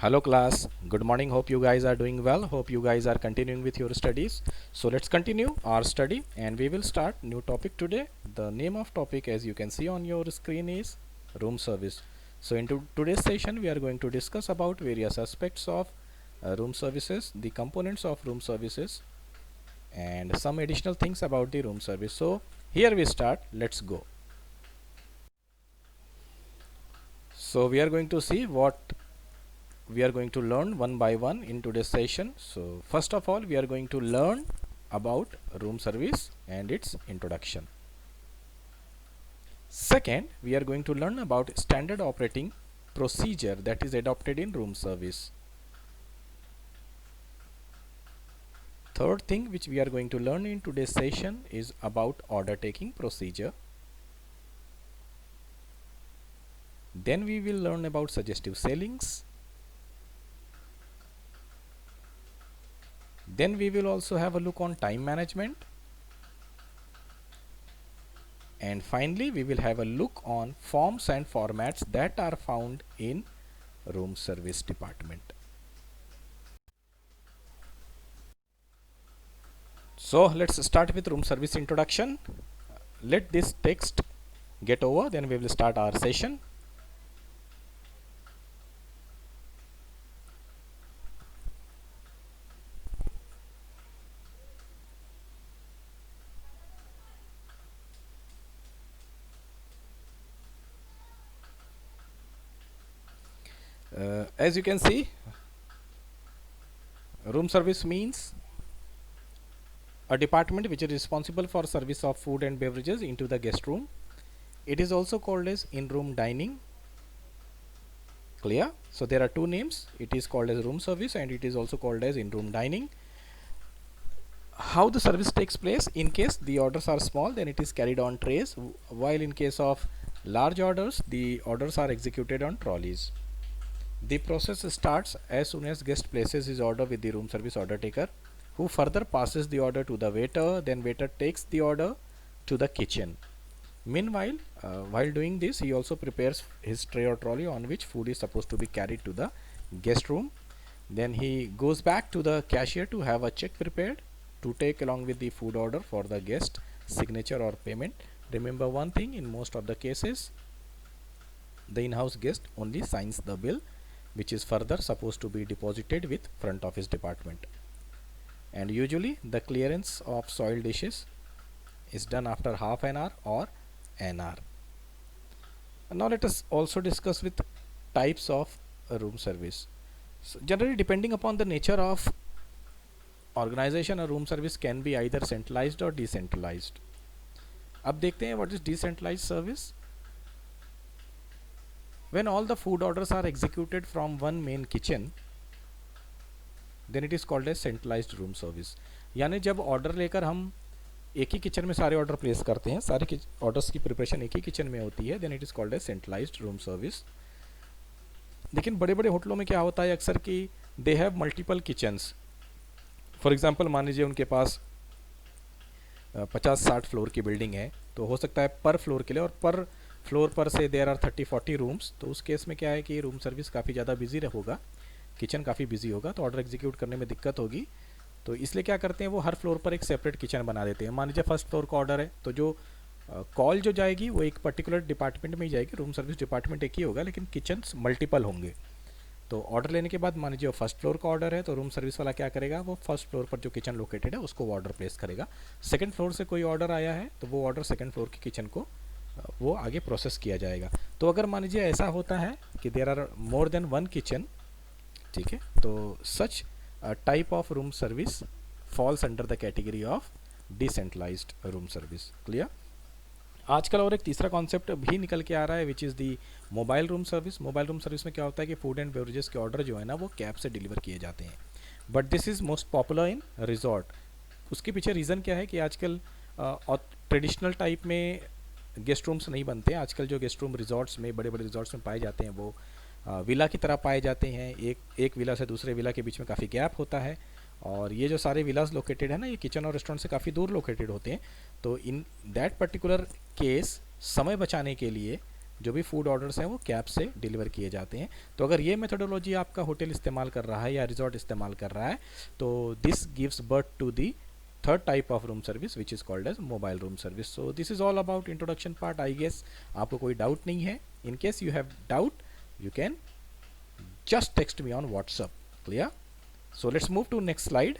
Hello class, good morning. Hope you guys are doing well. Hope you guys are continuing with your studies. So let's continue our study and we will start new topic today. The name of topic, as you can see on your screen, is room service. So in today's session we are going to discuss about various aspects of room services, the components of room services, and some additional things about the room service. So here we start. Let's go. So we are going to see what we are going to learn one by one in today's session. So first of all, we are going to learn about room service and its introduction. Second, we are going to learn about standard operating procedure that is adopted in room service. Third thing which we are going to learn in today's session is about order taking procedure. Then we will learn about suggestive sailings. Then we will also have a look on time management. And finally, we will have a look on forms and formats that are found in room service department. So let's start with room service introduction. Let this text get over, then we will start our session. As you can see, room service means a department which is responsible for service of food and beverages into the guest room. It is also called as in-room dining. Clear? So there are two names. It is called as room service and it is also called as in-room dining. How the service takes place: in case the orders are small, then it is carried on trays, while in case of large orders, the orders are executed on trolleys. The process starts as soon as guest places his order with the room service order taker, who further passes the order to the waiter. Then waiter takes the order to the kitchen. Meanwhile, while doing this, he also prepares his tray or trolley on which food is supposed to be carried to the guest room. Then he goes back to the cashier to have a check prepared to take along with the food order for the guest signature or payment. Remember one thing: in most of the cases, the in-house guest only signs the bill, which is further supposed to be deposited with front office department. And usually the clearance of soiled dishes is done after half an hour or an hour. Now let us also discuss with types of room service. So generally, depending upon the nature of organization, a room service can be either centralized or decentralized. अब देखते हैं what is decentralized service. When all the food orders are executed from one main kitchen, then it is called as centralized room service. यानी जब order लेकर हम एक ही kitchen में सारे ऑर्डर प्लेस करते हैं, सारे ऑर्डर्स की प्रिपरेशन एक ही किचन में होती है, then it is called as centralised room service. लेकिन बड़े बड़े होटलों में क्या होता है अक्सर कि they have multiple kitchens. For example मान लीजिए उनके पास 50-60 फ्लोर की बिल्डिंग है, तो हो सकता है पर फ्लोर के लिए और पर फ्लोर पर से देयर आर 30-40 रूम्स. तो उस केस में क्या है कि रूम सर्विस काफ़ी ज़्यादा बिजी होगा, किचन काफ़ी बिजी होगा, तो ऑर्डर एग्जीक्यूट करने में दिक्कत होगी. तो इसलिए क्या करते हैं, वो हर फ्लोर पर एक सेपरेट किचन बना देते हैं. मान लीजिए फर्स्ट फ्लोर का ऑर्डर है, तो जो कॉल जो जाएगी वो एक पर्टिकुलर डिपार्टमेंट में ही जाएगी. रूम सर्विस डिपार्टमेंट एक ही होगा लेकिन किचन्स मल्टीपल होंगे. तो ऑर्डर लेने के बाद मान लीजिए फर्स्ट फ्लोर का ऑर्डर है, तो रूम सर्विस वाला क्या करेगा, वो फर्स्ट फ्लोर पर जो किचन लोकेटेड है उसको वो ऑर्डर प्लेस करेगा. सेकंड फ्लोर से कोई ऑर्डर आया है तो वो ऑर्डर सेकंड फ्लोर की किचन को वो आगे प्रोसेस किया जाएगा. तो अगर मान लीजिए ऐसा होता है कि there are more than one kitchen, ठीक है, तो such type of room service falls under the category of decentralised room service. Clear? आजकल और एक तीसरा कॉन्सेप्ट भी निकल के आ रहा है which is the mobile room service. Mobile room service में क्या होता है कि फूड एंड बेवरेजेस के ऑर्डर जो है ना वो कैब से डिलीवर किए जाते हैं, but this is most popular in resort. उसके पीछे रीज़न क्या है कि आजकल ट्रेडिशनल टाइप में गेस्ट रूम्स नहीं बनते हैं. आजकल जो गेस्ट रूम रिजॉर्ट्स में, बड़े बड़े रिजॉर्ट्स में पाए जाते हैं वो विला की तरह पाए जाते हैं. एक विला से दूसरे विला के बीच में काफ़ी गैप होता है, और ये जो सारे विलास लोकेटेड है ना, ये किचन और रेस्टोरेंट से काफ़ी दूर लोकेटेड होते हैं. तो इन दैट पर्टिकुलर केस समय बचाने के लिए जो भी फूड ऑर्डर्स हैं वो कैब से डिलीवर किए जाते हैं। तो अगर ये मेथोडोलॉजी आपका होटल इस्तेमाल कर रहा है या रिजॉर्ट इस्तेमाल कर रहा है, तो this gives birth to the third type of room service which is called as mobile room service. So this is all about introduction part. I guess आपको कोई डाउट नहीं है। In case you have doubt you can just text me on WhatsApp. Clear? So let's move to next slide.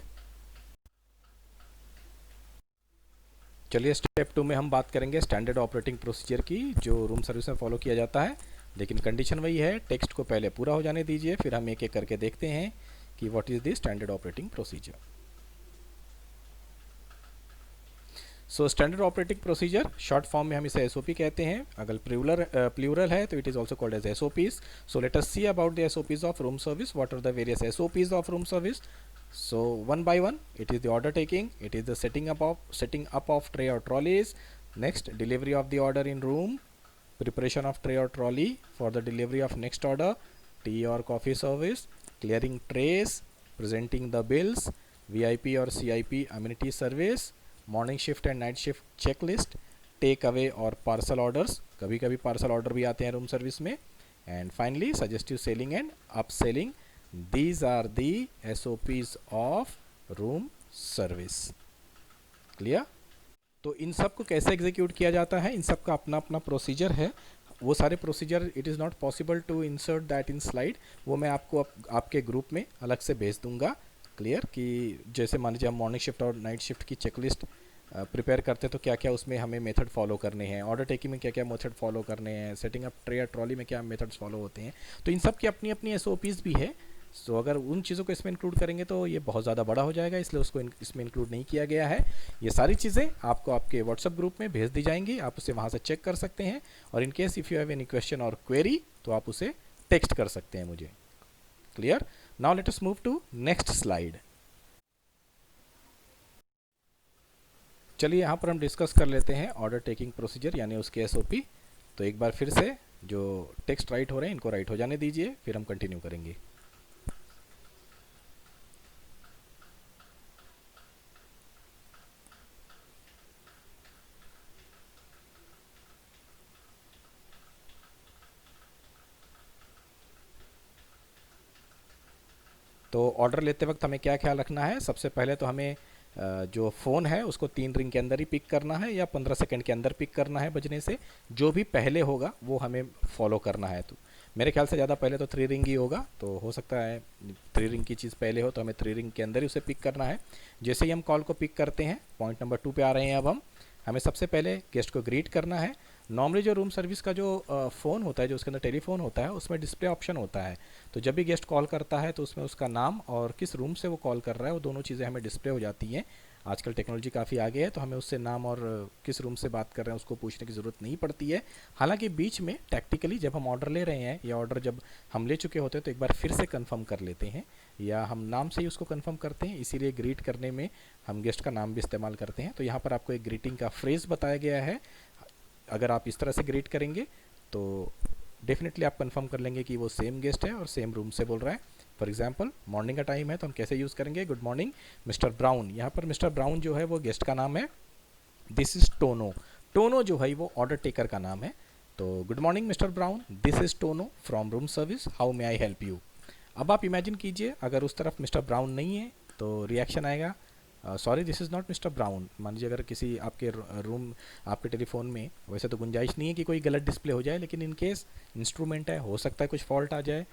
चलिए step 2 में हम बात करेंगे standard operating procedure की, जो रूम सर्विस में फॉलो किया जाता है। लेकिन कंडीशन वही है, टेक्स्ट को पहले पूरा हो जाने दीजिए, फिर हम एक एक करके देखते हैं कि what is the standard operating procedure. So standard operating procedure short form में हम इसे एसओपी कहते हैं। अगर प्लूरल है तो it is also called as SOPs. So let us see about the SOPs of room service. What are the various SOPs of room service? So one by one, it is the order taking, it is the setting up of tray or trolleys. Next, delivery of the order in room, preparation of tray or trolley for the delivery of next order, tea or coffee service, clearing trays, presenting the bills, VIP or CIP amenity service, morning shift and night shift checklist, take away और parcel orders, कभी कभी parcel order भी आते हैं room service में, and finally suggestive selling and upselling. These are the SOPs of room service. Clear? तो इन सब को कैसे एग्जीक्यूट किया जाता है, इन सब का अपना अपना प्रोसीजर है। वो सारे procedure it is not possible to insert that in slide, वो मैं आपको आपके ग्रुप में अलग से भेज दूंगा। क्लियर? कि जैसे मान लीजिए हम मॉर्निंग शिफ्ट और नाइट शिफ्ट की चेकलिस्ट प्रिपेयर करते हैं तो क्या क्या उसमें हमें मेथड फॉलो करने हैं, ऑर्डर टेकिंग में क्या क्या मेथड फॉलो करने हैं, सेटिंग अप ट्रे या ट्रॉली में क्या मेथड्स फॉलो होते हैं, तो इन सब की अपनी अपनी SOPs भी है। सो अगर उन चीज़ों को इसमें इंक्लूड करेंगे तो ये बहुत ज़्यादा बड़ा हो जाएगा, इसलिए उसको इसमें इंक्लूड नहीं किया गया है। ये सारी चीज़ें आपको आपके व्हाट्सएप ग्रुप में भेज दी जाएंगी, आप उसे वहाँ से चेक कर सकते हैं, और in case if you have any question और क्वेरी तो आप उसे टेक्स्ट कर सकते हैं मुझे। Clear? Now let us move to next slide. चलिए यहाँ पर हम डिस्कस कर लेते हैं ऑर्डर टेकिंग प्रोसीजर यानी उसके SOP। तो एक बार फिर से जो टेक्स्ट राइट हो रहे हैं इनको राइट हो जाने दीजिए, फिर हम कंटिन्यू करेंगे। तो ऑर्डर लेते वक्त हमें क्या ख्याल रखना है? सबसे पहले तो हमें जो फ़ोन है उसको 3 रिंग के अंदर ही पिक करना है या 15 सेकंड के अंदर पिक करना है बजने से। जो भी पहले होगा वो हमें फॉलो करना है। तो मेरे ख्याल से ज़्यादा पहले तो 3 रिंग ही होगा, तो हो सकता है 3 रिंग की चीज़ पहले हो तो हमें 3 रिंग के अंदर ही उसे पिक करना है। जैसे ही हम कॉल को पिक करते हैं, पॉइंट नंबर 2 पे आ रहे हैं अब हम, हमें सबसे पहले गेस्ट को ग्रीट करना है। नॉर्मली जो रूम सर्विस का जो फ़ोन होता है, जो उसके अंदर टेलीफोन होता है, उसमें डिस्प्ले ऑप्शन होता है। तो जब भी गेस्ट कॉल करता है तो उसमें उसका नाम और किस रूम से वो कॉल कर रहा है वो दोनों चीज़ें हमें डिस्प्ले हो जाती हैं। आजकल टेक्नोलॉजी काफ़ी आगे है तो हमें उससे नाम और किस रूम से बात कर रहे हैं उसको पूछने की ज़रूरत नहीं पड़ती है। हालांकि बीच में टैक्टिकली जब हम ऑर्डर ले रहे हैं या ऑर्डर जब हम ले चुके होते हैं तो एक बार फिर से कंफर्म कर लेते हैं या हम नाम से ही उसको कंफर्म करते हैं, इसीलिए ग्रीट करने में हम गेस्ट का नाम भी इस्तेमाल करते हैं। तो यहाँ पर आपको एक ग्रीटिंग का फ्रेज़ बताया गया है। अगर आप इस तरह से ग्रीट करेंगे तो डेफिनेटली आप कंफर्म कर लेंगे कि वो सेम गेस्ट है और सेम रूम से बोल रहा है। फॉर एग्जांपल मॉर्निंग का टाइम है तो हम कैसे यूज़ करेंगे? Good morning mister brown. यहाँ पर मिस्टर ब्राउन जो है वो गेस्ट का नाम है। This is टोनो। टोनो जो है वो ऑर्डर टेकर का नाम है। तो good morning mister Brown, this is Tono from room service, how may I help you. अब आप इमेजिन कीजिए अगर उस तरफ मिस्टर ब्राउन नहीं है तो रिएक्शन आएगा sorry this is not mister brown. मान लीजिए अगर किसी आपके रूम आपके टेलीफोन में वैसे तो गुंजाइश नहीं है कि कोई गलत डिस्प्ले हो जाए, लेकिन इन केस इंस्ट्रूमेंट है, हो सकता है कुछ फॉल्ट आ जाए,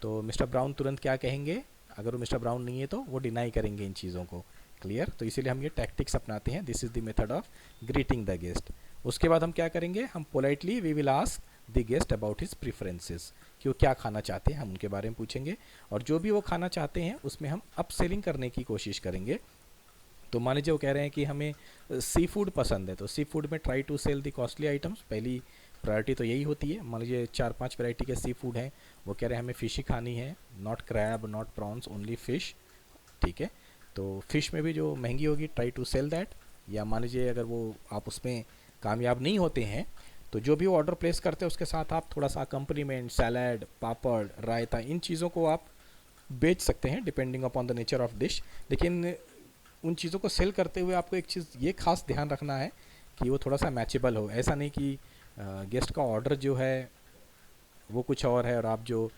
तो मिस्टर ब्राउन तुरंत क्या कहेंगे? अगर वो मिस्टर ब्राउन नहीं है तो वो डिनाई करेंगे इन चीज़ों को। क्लियर? तो इसीलिए हम ये टैक्टिक्स अपनाते हैं। This is the method of greeting the guest. उसके बाद हम क्या करेंगे? हम politely we will ask the guest about his preferences, कि वो क्या खाना चाहते हैं, हम उनके बारे में पूछेंगे, और जो भी वो खाना चाहते हैं उसमें हम अपसेलिंग करने की कोशिश करेंगे। तो मान लीजिए वो कह रहे हैं कि हमें सी फूड पसंद है, तो सी फूड में try to sell the costly items, पहली प्रायोरिटी तो यही होती है। मान लीजिए 4-5 वैरायटी के सी फूड हैं, वो कह रहे हैं हमें फ़िश ही खानी है, not crab not prawns only fish. ठीक है, तो फ़िश में भी जो महंगी होगी ट्राई टू सेल दैट। या मान लीजिए अगर वो आप उसमें कामयाब नहीं होते हैं तो जो भी वो ऑर्डर प्लेस करते हैं उसके साथ आप थोड़ा सा अकम्पनीमेंट, सैलड, पापड़, रायता, इन चीज़ों को आप बेच सकते हैं depending upon the nature of dish. लेकिन उन चीज़ों को सेल करते हुए आपको एक चीज़ ये खास ध्यान रखना है कि वो थोड़ा सा मैचेबल हो। ऐसा नहीं कि गेस्ट का ऑर्डर जो है वो कुछ और है और आप जो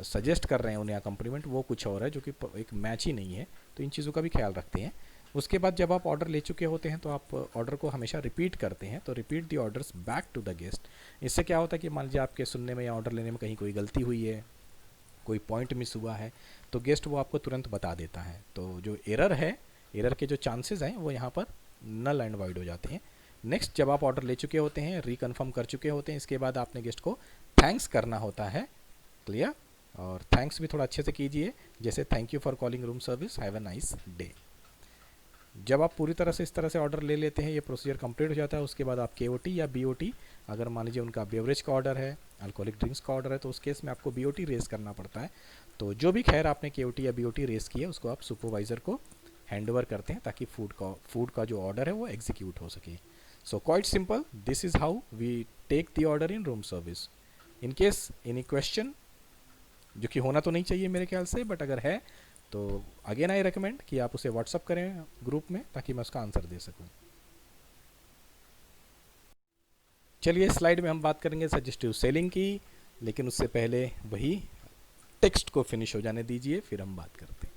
सजेस्ट कर रहे हैं उन्हें अकम्पनीमेंट वो कुछ और है, जो कि एक मैच ही नहीं है। तो इन चीज़ों का भी ख्याल रखते हैं। उसके बाद जब आप ऑर्डर ले चुके होते हैं तो आप ऑर्डर को हमेशा रिपीट करते हैं, तो repeat the orders back to the guest. इससे क्या होता है कि मान लीजिए आपके सुनने में या ऑर्डर लेने में कहीं कोई गलती हुई है, कोई पॉइंट मिस हुआ है, तो गेस्ट वो आपको तुरंत बता देता है। तो जो एरर है, एरर के जो चांसेस हैं वो यहाँ पर नल एंड वाइड हो जाते हैं। नेक्स्ट, जब आप ऑर्डर ले चुके होते हैं, रिकन्फर्म कर चुके होते हैं, इसके बाद आपने गेस्ट को थैंक्स करना होता है। क्लियर? और थैंक्स भी थोड़ा अच्छे से कीजिए, जैसे thank you for calling room service, have a nice day. जब आप पूरी तरह से इस तरह से ऑर्डर ले लेते हैं, ये प्रोसीजर कंप्लीट हो जाता है, उसके बाद आप केओटी या बीओटी, अगर मान लीजिए उनका बेवरेज का ऑर्डर है, अल्कोहलिक ड्रिंक्स का ऑर्डर है, तो उस केस में आपको बीओटी रेस करना पड़ता है। तो जो भी खैर आपने केओटी या बीओटी रेस किया उसको आप सुपरवाइज़र को हैंड ओवर करते हैं, ताकि फूड का जो ऑर्डर है वो एग्जीक्यूट हो सके। So quite simple, this is how we take the order in room service. In case any question, जो कि होना तो नहीं चाहिए मेरे ख्याल से, बट अगर है तो अगेन आई रिकमेंड कि आप उसे व्हाट्सअप करें ग्रुप में, ताकि मैं उसका आंसर दे सकूं। चलिए, स्लाइड में हम बात करेंगे सजेस्टिव सेलिंग की, लेकिन उससे पहले वही टेक्स्ट को फिनिश हो जाने दीजिए, फिर हम बात करते हैं।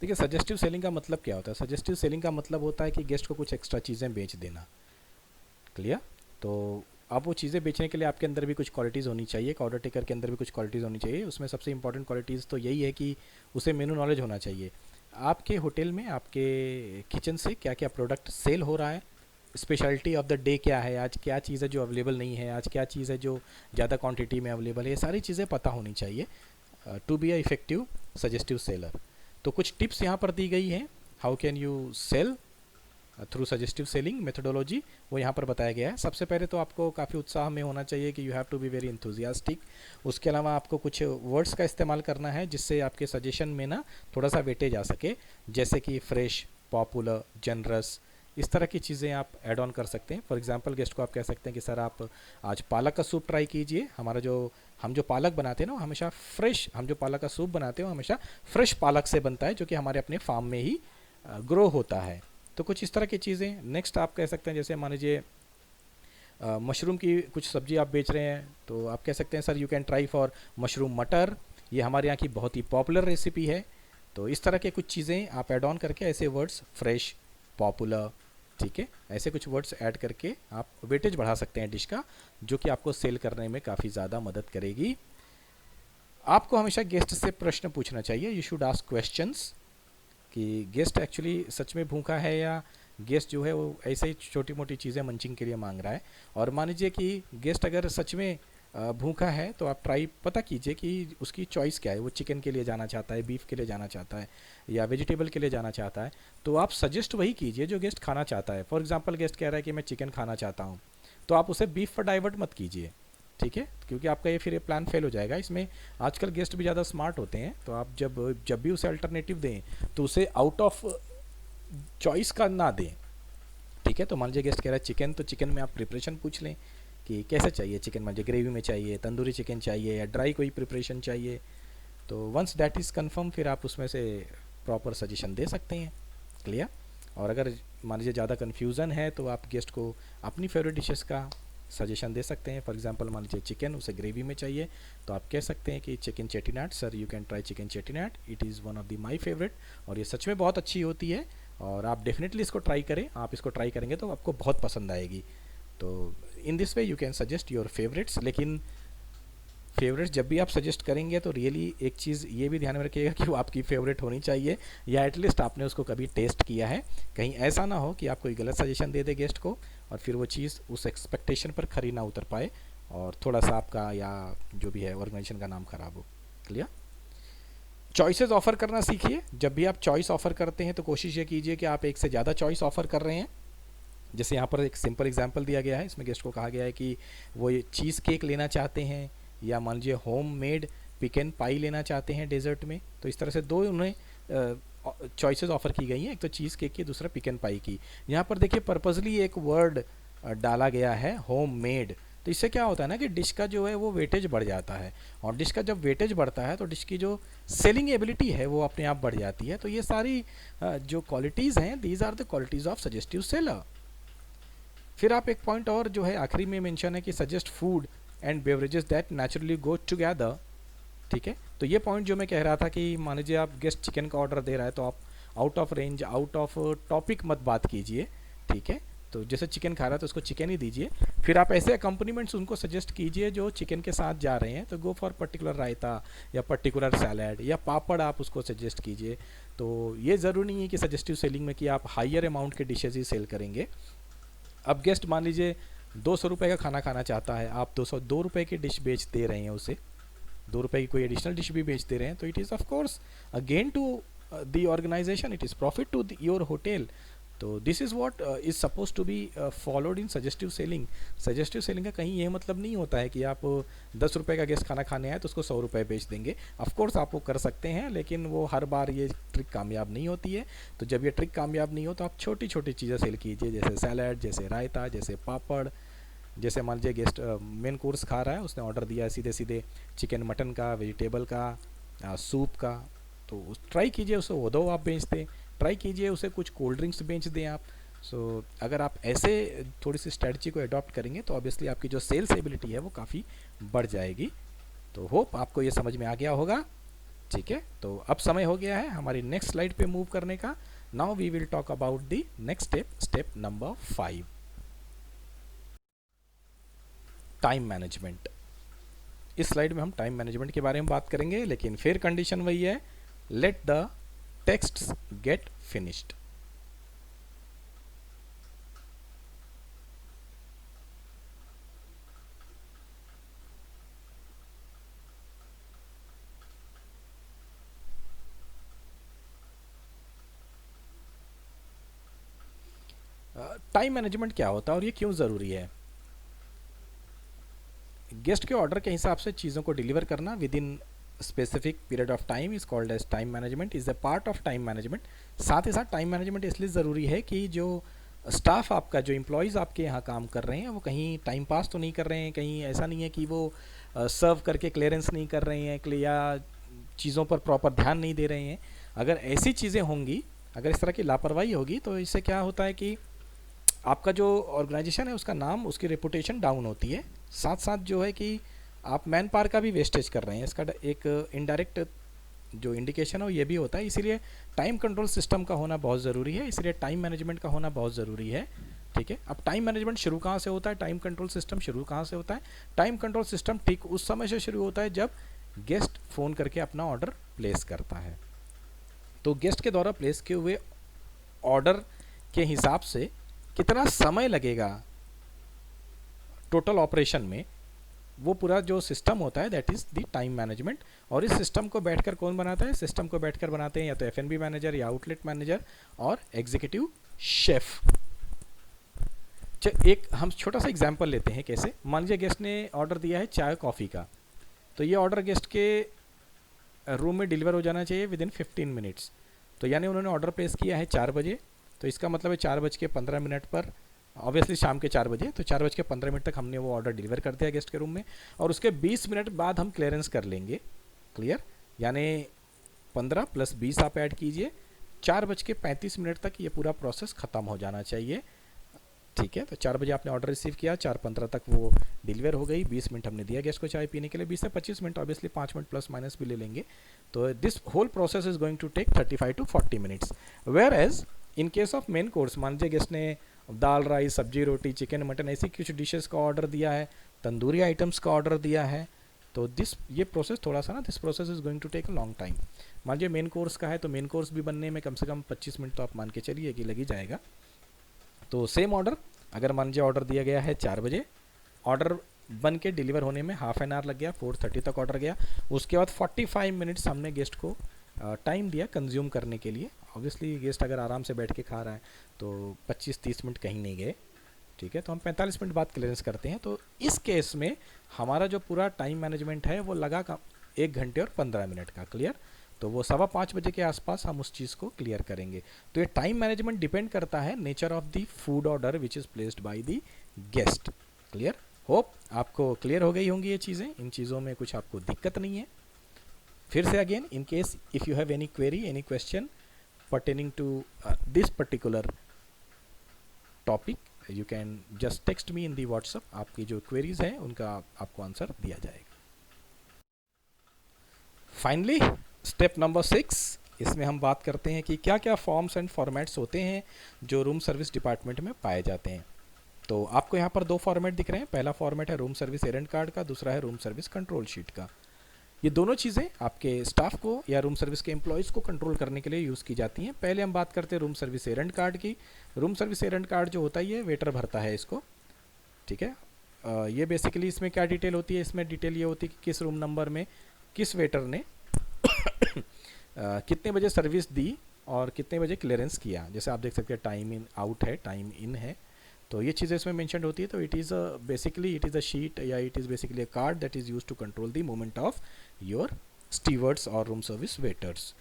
देखिए, सजेस्टिव सेलिंग का मतलब क्या होता है? सजेस्टिव सेलिंग का मतलब होता है कि गेस्ट को कुछ एक्स्ट्रा चीज़ें बेच देना। क्लियर? तो अब वो चीज़ें बेचने के लिए आपके अंदर भी कुछ क्वालिटीज़ होनी चाहिए, एक ऑर्डर टेकर के अंदर भी कुछ क्वालिटीज़ होनी चाहिए। उसमें सबसे इंपॉर्टेंट क्वालिटीज़ तो यही है कि उसे मेनू नॉलेज होना चाहिए। आपके होटल में, आपके किचन से क्या क्या प्रोडक्ट सेल हो रहा है, स्पेशलिटी ऑफ द डे क्या है, आज क्या चीज़ है जो अवेलेबल नहीं है, आज क्या चीज़ है जो ज़्यादा क्वांटिटी में अवेलेबल है, ये सारी चीज़ें पता होनी चाहिए to be a effective suggestive seller. तो कुछ टिप्स यहाँ पर दी गई हैं, how can you sell through suggestive selling methodology, वो यहाँ पर बताया गया है। सबसे पहले तो आपको काफ़ी उत्साह में होना चाहिए कि you have to be very enthusiastic. उसके अलावा आपको कुछ वर्ड्स का इस्तेमाल करना है जिससे आपके सजेशन में ना थोड़ा सा वेटेज आ सके, जैसे कि फ्रेश, पॉपुलर, जनरस, इस तरह की चीज़ें आप ऐड ऑन कर सकते हैं। फॉर एग्जांपल, गेस्ट को आप कह सकते हैं कि सर आप आज पालक का सूप ट्राई कीजिए। हमारा जो हम जो पालक बनाते हैं ना, हमेशा फ्रेश, हम जो पालक का सूप बनाते हैं वो हमेशा फ्रेश पालक से बनता है, जो कि हमारे अपने फार्म में ही ग्रो होता है। तो कुछ इस तरह की चीज़ें। नेक्स्ट आप कह सकते हैं, जैसे मान लीजिए मशरूम की कुछ सब्जी आप बेच रहे हैं, तो आप कह सकते हैं sir you can try for mushroom मटर, ये हमारे यहाँ की बहुत ही पॉपुलर रेसिपी है। तो इस तरह के कुछ चीज़ें आप ऐड ऑन करके, ऐसे वर्ड्स फ्रेश, पॉपुलर, ठीक है, ऐसे कुछ वर्ड्स ऐड करके आप वेटेज बढ़ा सकते हैं डिश का, जो कि आपको सेल करने में काफ़ी ज़्यादा मदद करेगी। आपको हमेशा गेस्ट से प्रश्न पूछना चाहिए, यू शुड आस्क क्वेश्चंस, कि गेस्ट एक्चुअली सच में भूखा है या गेस्ट जो है वो ऐसे ही छोटी मोटी चीज़ें मंचिंग के लिए मांग रहा है। और मान लीजिए कि गेस्ट अगर सच में भूखा है, तो आप ट्राई पता कीजिए कि उसकी चॉइस क्या है, वो चिकन के लिए जाना चाहता है, बीफ के लिए जाना चाहता है, या वेजिटेबल के लिए जाना चाहता है। तो आप सजेस्ट वही कीजिए जो गेस्ट खाना चाहता है। फॉर एग्जांपल, गेस्ट कह रहा है कि मैं चिकन खाना चाहता हूँ, तो आप उसे बीफ पर डाइवर्ट मत कीजिए, ठीक है, क्योंकि आपका ये फिर ये प्लान फेल हो जाएगा। इसमें आजकल गेस्ट भी ज़्यादा स्मार्ट होते हैं, तो आप जब भी उसे अल्टरनेटिव दें तो उसे आउट ऑफ चॉइस का ना दें, ठीक है। तो मान लीजिए गेस्ट कह रहा है चिकन, तो चिकन में आप प्रिपरेशन पूछ लें कि कैसे चाहिए चिकन, मान लीजिए ग्रेवी में चाहिए, तंदूरी चिकन चाहिए, या ड्राई कोई प्रिपरेशन चाहिए। तो वंस दैट इज़ कन्फर्म, फिर आप उसमें से प्रॉपर सजेशन दे सकते हैं। क्लियर? और अगर मान लीजिए ज़्यादा कन्फ्यूज़न है, तो आप गेस्ट को अपनी फेवरेट डिशेस का सजेशन दे सकते हैं। फॉर एग्जांपल, मान लीजिए चिकन उसे ग्रेवी में चाहिए, तो आप कह सकते हैं कि chicken Chettinad, sir you can try chicken Chettinad, it is one of the my favourite, और ये सच में बहुत अच्छी होती है, और आप डेफिनेटली इसको ट्राई करें। आप इसको ट्राई करेंगे तो आपको बहुत पसंद आएगी। तो in this way you can suggest your favourites. लेकिन फेवरेट्स जब भी आप सजेस्ट करेंगे, तो रियली एक चीज़ ये भी ध्यान में रखिएगा कि वो आपकी फेवरेट होनी चाहिए, या एटलीस्ट आपने उसको कभी टेस्ट किया है। कहीं ऐसा ना हो कि आप कोई गलत सजेशन दे दे गेस्ट को, और फिर वो चीज़ उस एक्सपेक्टेशन पर खरी ना उतर पाए, और थोड़ा सा आपका या जो भी है ऑर्गेनाइजेशन का नाम खराब हो। क्लियर? चॉइसेस ऑफर करना सीखिए। जब भी आप चॉइस ऑफर करते हैं, तो कोशिश ये कीजिए कि आप एक से ज़्यादा चॉइस ऑफर कर रहे हैं। जैसे यहाँ पर एक सिंपल एग्जांपल दिया गया है, इसमें गेस्ट को कहा गया है कि वो ये चीज़ केक लेना चाहते हैं, या मान लीजिए होम मेड पिकन पाई लेना चाहते हैं डेजर्ट में। तो इस तरह से दो उन्हें चॉइसेस ऑफर की गई हैं, एक तो चीज़ केक की, दूसरा पिक एंड पाई की। यहाँ पर देखिए पर्पजली एक वर्ड डाला गया है, होम मेड। तो इससे क्या होता है ना कि डिश का जो है वो वेटेज बढ़ जाता है, और डिश का जब वेटेज बढ़ता है तो डिश की जो सेलिंग एबिलिटी है वो अपने आप बढ़ जाती है। तो ये सारी जो क्वालिटीज़ हैं, these are the qualities of suggestive seller. फिर आप एक पॉइंट और जो है आखिरी में मेंशन है कि suggest food and beverages that naturally go together. ठीक है, तो ये पॉइंट जो मैं कह रहा था कि मान लीजिए आप गेस्ट चिकन का ऑर्डर दे रहा है, तो आप out of range, out of topic मत बात कीजिए। ठीक है, तो जैसे चिकन खा रहा है तो उसको चिकन ही दीजिए। फिर आप ऐसे अकम्पनीमेंट्स उनको सजेस्ट कीजिए जो चिकन के साथ जा रहे हैं, तो गो फॉर पर्टिकुलर रायता या पर्टिकुलर सैलड या पापड़ आप उसको सजेस्ट कीजिए। तो ये ज़रूरी नहीं है कि सजेस्टिव सेलिंग में कि आप हाइयर अमाउंट के डिशेज़ ही सेल करेंगे। अब गेस्ट मान लीजिए 200 रुपये का खाना खाना चाहता है, आप 202 रुपये की डिश बेच दे रहे हैं उसे, 2 रुपये की कोई एडिशनल डिश भी बेच दे रहे हैं, तो it is of course again to the organisation, it is profit to your hotel. तो this is what is suppose to be followed in suggestive selling. Suggestive selling का कहीं ये मतलब नहीं होता है कि आप 10 रुपये का गेस्ट खाना खाने आए तो उसको 100 रुपये बेच देंगे। ऑफकोर्स आप वो कर सकते हैं, लेकिन वो हर बार ये ट्रिक कामयाब नहीं होती है। तो जब ये ट्रिक कामयाब नहीं हो तो आप छोटी छोटी चीज़ें सेल कीजिए, जैसे सैलड, जैसे रायता, जैसे पापड़। जैसे मान लीजिए गेस्ट मेन कोर्स खा रहा है, उसने ऑर्डर दिया है सीधे सीधे चिकन मटन का, वेजिटेबल का, सूप का, तो ट्राई कीजिए उसे वो दो आप बेच दें, ट्राई कीजिए उसे कुछ कोल्ड ड्रिंक्स बेच दें आप। सो अगर आप ऐसे थोड़ी सी स्ट्रेटजी को अडॉप्ट करेंगे तो ऑब्वियसली आपकी जो सेल्स एबिलिटी है वो काफ़ी बढ़ जाएगी। तो होप आपको ये समझ में आ गया होगा। ठीक है, तो अब समय हो गया है हमारी नेक्स्ट स्लाइड पे मूव करने का। Now we will talk about the next step, step number 5, time management. इस स्लाइड में हम टाइम मैनेजमेंट के बारे में बात करेंगे, लेकिन फिर कंडीशन वही है, let the texts gate finished. Time management क्या होता है और ये क्यों ज़रूरी है? गेस्ट के ऑर्डर के हिसाब से चीज़ों को डिलीवर करना within specific period of time is called as time management, is a part of time management. साथ ही साथ टाइम मैनेजमेंट इसलिए ज़रूरी है कि जो स्टाफ आपका, जो एम्प्लॉयज़ आपके यहाँ काम कर रहे हैं, वो कहीं टाइम पास तो नहीं कर रहे हैं, कहीं ऐसा नहीं है कि वो सर्व करके क्लियरेंस नहीं कर रहे हैं या चीज़ों पर प्रॉपर ध्यान नहीं दे रहे हैं। अगर ऐसी चीज़ें होंगी, अगर इस तरह की लापरवाही होगी, तो इससे क्या होता है कि आपका जो ऑर्गेनाइजेशन है उसका नाम, उसकी रेपुटेशन डाउन होती है। साथ साथ जो है कि आप मैन पावर का भी वेस्टेज कर रहे हैं, इसका एक इनडायरेक्ट जो इंडिकेशन हो ये भी होता है। इसीलिए टाइम कंट्रोल सिस्टम का होना बहुत ज़रूरी है, इसलिए टाइम मैनेजमेंट का होना बहुत ज़रूरी है। ठीक है, अब टाइम मैनेजमेंट शुरू कहाँ से होता है, टाइम कंट्रोल सिस्टम शुरू कहाँ से होता है? टाइम कंट्रोल सिस्टम ठीक उस समय से शुरू होता है जब गेस्ट फ़ोन करके अपना ऑर्डर प्लेस करता है। तो गेस्ट के द्वारा प्लेस किए हुए ऑर्डर के हिसाब से कितना समय लगेगा टोटल ऑपरेशन में, वो पूरा जो सिस्टम होता है that is the time management. और इस सिस्टम को बैठकर कौन बनाता है? सिस्टम को बैठकर बनाते हैं या तो F&B मैनेजर, या आउटलेट मैनेजर, और एग्जीक्यूटिव शेफ। एक हम छोटा सा एग्जांपल लेते हैं कैसे। मान लीजिए गेस्ट ने ऑर्डर दिया है चाय कॉफ़ी का, तो ये ऑर्डर गेस्ट के रूम में डिलीवर हो जाना चाहिए विद इन 15 मिनट्स। तो यानी उन्होंने ऑर्डर प्लेस किया है 4 बजे, तो इसका मतलब है 4:15 पर, ऑब्वियसली शाम के 4 बजे, तो 4:15 तक हमने वो ऑर्डर डिलीवर कर दिया गेस्ट के रूम में, और उसके 20 मिनट बाद हम क्लियरेंस कर लेंगे। क्लियर? यानी 15 + 20 आप ऐड कीजिए, 4:35 तक ये पूरा प्रोसेस ख़त्म हो जाना चाहिए। ठीक है, तो 4 बजे आपने ऑर्डर रिसीव किया, 4:15 तक वो डिलीवर हो गई, 20 मिनट हमने दिया गेस्ट को चाय पीने के लिए, 20 से 25 minute, obviously 5 minute plus minus भी ले लेंगे। तो this whole process is going to take 35 to 40 minutes. Whereas in case of main course, मान लीजिए गेस्ट ने दाल, राइस, सब्जी, रोटी, चिकन, मटन, ऐसी कुछ डिशेस का ऑर्डर दिया है, तंदूरी आइटम्स का ऑर्डर दिया है, तो ये प्रोसेस थोड़ा सा ना, this process is going to take a long time. मान लीजिए मेन कोर्स का है, तो मेन कोर्स भी बनने में कम से कम 25 मिनट तो आप मान के चलिए कि लग ही जाएगा। तो सेम ऑर्डर, अगर मान लीजिए ऑर्डर दिया गया है 4 बजे, ऑर्डर बन के डिलीवर होने में हाफ एन आवर लग गया, 4:30 तक ऑर्डर गया, उसके बाद 45 मिनट्स हमने गेस्ट को टाइम दिया कंज्यूम करने के लिए। ऑब्वियसली गेस्ट अगर आराम से बैठ के खा रहा है तो 25-30 मिनट कहीं नहीं गए। ठीक है, तो हम 45 मिनट बाद क्लियरेंस करते हैं। तो इस केस में हमारा जो पूरा टाइम मैनेजमेंट है वो लगा 1 घंटे और 15 मिनट का। क्लियर? तो वो 4:15 के आसपास हम उस चीज़ को क्लियर करेंगे। तो ये टाइम मैनेजमेंट डिपेंड करता है nature of the food order which is placed by the guest. Clear? Hope आपको क्लियर हो गई होंगी ये चीज़ें, इन चीज़ों में कुछ आपको दिक्कत नहीं है। फिर से again, in case if you have any query, any question pertaining to this particular topic, you can just text me in the WhatsApp। आपकी जो queries हैं उनका आपको आंसर दिया जाएगा। फाइनली स्टेप नंबर 6, इसमें हम बात करते हैं कि क्या क्या फॉर्म्स एंड फॉर्मेट्स होते हैं जो रूम सर्विस डिपार्टमेंट में पाए जाते हैं। तो आपको यहाँ पर 2 फॉर्मेट दिख रहे हैं। पहला फॉर्मेट है रूम सर्विस एरेंट कार्ड का, दूसरा है रूम सर्विस कंट्रोल शीट का। ये दोनों चीज़ें आपके स्टाफ को या रूम सर्विस के एम्प्लॉयज़ को कंट्रोल करने के लिए यूज़ की जाती हैं। पहले हम बात करते हैं रूम सर्विस एरेंट कार्ड की। रूम सर्विस एरेंट कार्ड जो होता है ये वेटर भरता है इसको, ठीक है। ये बेसिकली इसमें क्या डिटेल होती है, इसमें डिटेल ये होती है कि किस रूम नंबर में किस वेटर ने कितने बजे सर्विस दी और कितने बजे क्लियरेंस किया। जैसे आप देख सकते हैं टाइम इन आउट है, टाइम इन है, तो ये चीज़ें इसमें मेंशन होती है। तो it is basically it is a sheet या it is basically a card that is use to control the movement of your stewards और रूम सर्विस वेटर्स।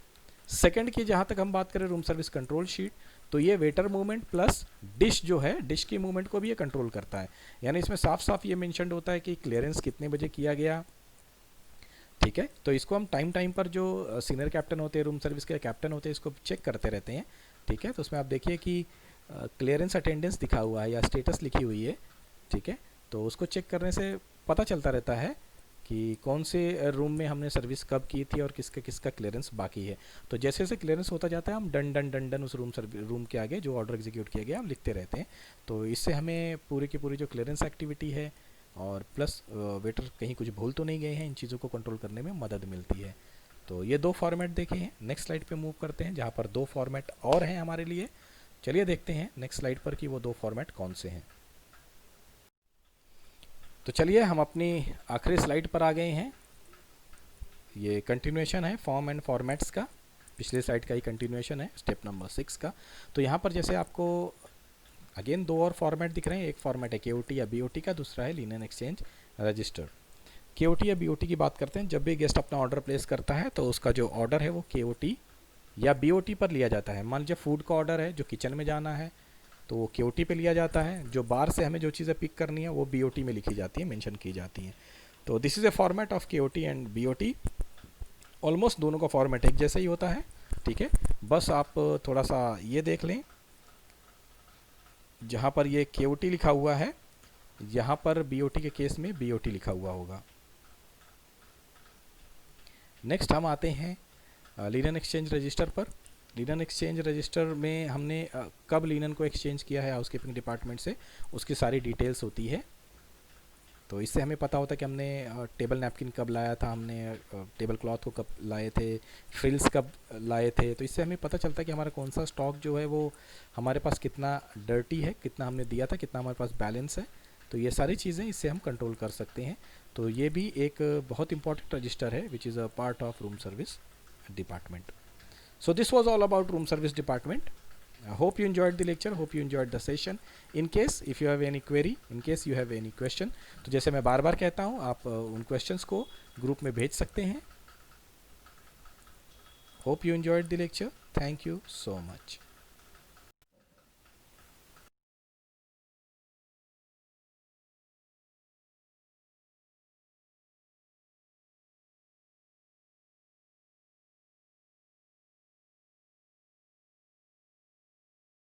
सेकंड की जहाँ तक हम बात करें रूम सर्विस कंट्रोल शीट, तो ये वेटर मूवमेंट प्लस डिश जो है, डिश की मूवमेंट को भी ये कंट्रोल करता है। यानी इसमें साफ साफ ये मेंशन होता है कि क्लियरेंस कितने बजे किया गया, ठीक है। तो इसको हम टाइम टाइम पर जो सीनियर कैप्टन होते हैं, रूम सर्विस के कैप्टन होते हैं, इसको चेक करते रहते हैं, ठीक है। तो उसमें आप देखिए कि क्लियरेंस अटेंडेंस दिखा हुआ है या स्टेटस लिखी हुई है, ठीक है। तो उसको चेक करने से पता चलता रहता है कि कौन से रूम में हमने सर्विस कब की थी और किसका किसका क्लियरेंस बाकी है। तो जैसे जैसे क्लियरेंस होता जाता है हम डन डन डन डन उस रूम के आगे जो ऑर्डर एग्जीक्यूट किया गया हम लिखते रहते हैं। तो इससे हमें पूरी की पूरी जो क्लियरेंस एक्टिविटी है और प्लस वेटर कहीं कुछ भूल तो नहीं गए हैं, इन चीज़ों को कंट्रोल करने में मदद मिलती है। तो ये 2 फॉर्मेट देखे हैं। नेक्स्ट स्लाइड पे मूव करते हैं जहाँ पर 2 फॉर्मेट और हैं हमारे लिए। चलिए देखते हैं नेक्स्ट स्लाइड पर कि वो 2 फॉर्मेट कौन से हैं। तो चलिए हम अपनी आखिरी स्लाइड पर आ गए हैं। ये कंटिन्यूएशन है फॉर्म एंड फॉर्मेट्स का, पिछले स्लाइड का ही कंटिन्यूएशन है स्टेप नंबर 6 का। तो यहाँ पर जैसे आपको अगेन 2 और फॉर्मेट दिख रहे हैं। एक फॉर्मेट है केओटी या बीओटी का, दूसरा है लिनन एक्सचेंज रजिस्टर। केओटी या बीओटी की बात करते हैं, जब भी गेस्ट अपना ऑर्डर प्लेस करता है तो उसका जो ऑर्डर है वो केओटी या बीओटी पर लिया जाता है। मान लीजिए फूड का ऑर्डर है जो किचन में जाना है तो वो केओटी पे लिया जाता है, जो बाहर से हमें जो चीज़ें पिक करनी है वो बीओटी में लिखी जाती है, मेंशन की जाती हैं। तो this is a format of KOT and BOT. Almost दोनों का फॉर्मेट एक जैसा ही होता है, ठीक है। बस आप थोड़ा सा ये देख लें, जहाँ पर ये केओटी लिखा हुआ है यहाँ पर बीओटी के केस में बीओटी लिखा हुआ होगा। नेक्स्ट हम आते हैं लिनन एक्सचेंज रजिस्टर पर। लिनन एक्सचेंज रजिस्टर में हमने कब लिनन को एक्सचेंज किया है हाउसकीपिंग डिपार्टमेंट से, उसकी सारी डिटेल्स होती है। तो इससे हमें पता होता है कि हमने टेबल नैपकिन कब लाया था, हमने टेबल क्लॉथ को कब लाए थे, फ्रिल्स कब लाए थे। तो इससे हमें पता चलता है कि हमारा कौन सा स्टॉक जो है वो हमारे पास कितना डर्टी है, कितना हमने दिया था, कितना हमारे पास बैलेंस है। तो ये सारी चीज़ें इससे हम कंट्रोल कर सकते हैं। तो ये भी एक बहुत इंपॉर्टेंट रजिस्टर है which is a part of room service department. So this was all about room service department. I hope you enjoyed the lecture, hope you enjoyed the session. In case if you have any query, in case you have any question, तो जैसे मैं बार बार कहता हूँ आप उन questions को group में भेज सकते हैं। Hope you enjoyed the lecture. Thank you so much.